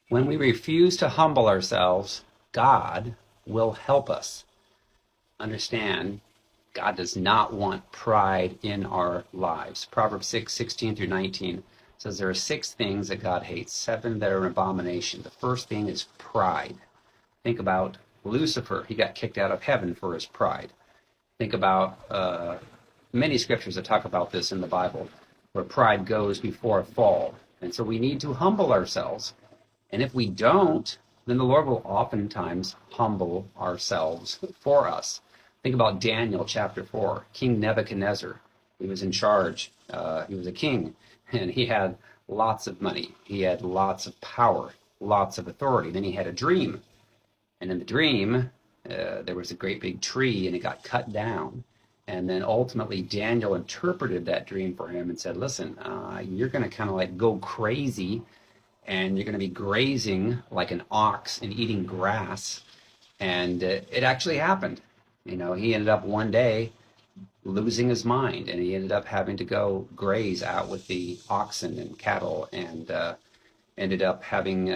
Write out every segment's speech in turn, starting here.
When we refuse to humble ourselves, God will help us. Understand, God does not want pride in our lives. Proverbs 6:16 through 19 says there are 6 things that God hates, 7 that are an abomination. The first thing is pride. Think about Lucifer. He got kicked out of heaven for his pride. Think about many scriptures that talk about this in the Bible, where pride goes before a fall. And so we need to humble ourselves. And if we don't, then the Lord will oftentimes humble ourselves for us. Think about Daniel chapter 4, King Nebuchadnezzar. He was in charge. He was a king, and he had lots of money. He had lots of power, lots of authority. Then he had a dream. And in the dream, there was a great big tree, and it got cut down. And then ultimately, Daniel interpreted that dream for him and said, listen, you're going to kind of like go crazy, and you're going to be grazing like an ox and eating grass. And it actually happened. You know, he ended up one day losing his mind, and he ended up having to go graze out with the oxen and cattle, and ended up having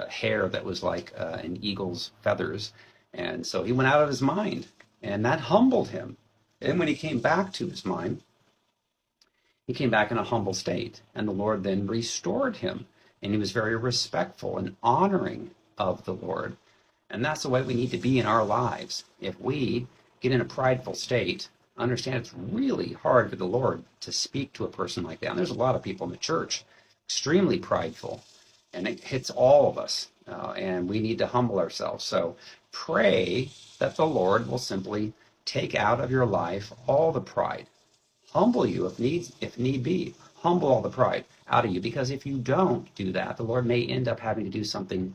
hair that was like an eagle's feathers. And so he went out of his mind, and that humbled him. And when he came back to his mind, he came back in a humble state, and the Lord then restored him, and he was very respectful and honoring of the Lord. And that's the way we need to be in our lives. If we get in a prideful state, understand it's really hard for the Lord to speak to a person like that. And there's a lot of people in the church extremely prideful, and it hits all of us, and we need to humble ourselves. So pray that the Lord will simply take out of your life all the pride. Humble you if need be. Humble all the pride out of you, because if you don't do that, the Lord may end up having to do something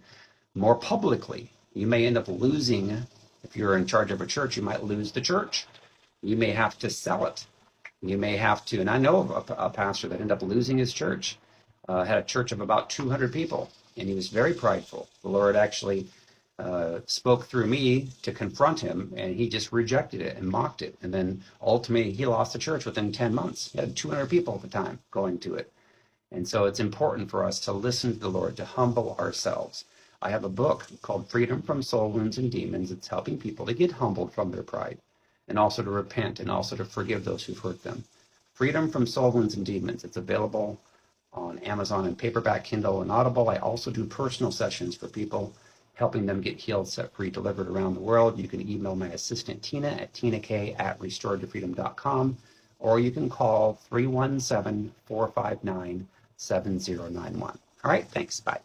more publicly. You may end up losing, if you're in charge of a church, you might lose the church. You may have to sell it. You may have to, and I know of a pastor that ended up losing his church. Had a church of about 200 people, and he was very prideful. The Lord actually spoke through me to confront him, and he just rejected it and mocked it. And then ultimately he lost the church within 10 months. He had 200 people at the time going to it. And so it's important for us to listen to the Lord, to humble ourselves. I have a book called Freedom from Soul Wounds and Demons. It's helping people to get humbled from their pride, and also to repent, and also to forgive those who've hurt them. Freedom from Soul Wounds and Demons. It's available on Amazon and paperback, Kindle, and Audible. I also do personal sessions for people, helping them get healed, set free, delivered around the world. You can email my assistant, Tina, at tinak@restoredtofreedom.com, or you can call 317-459-7091. All right, thanks. Bye.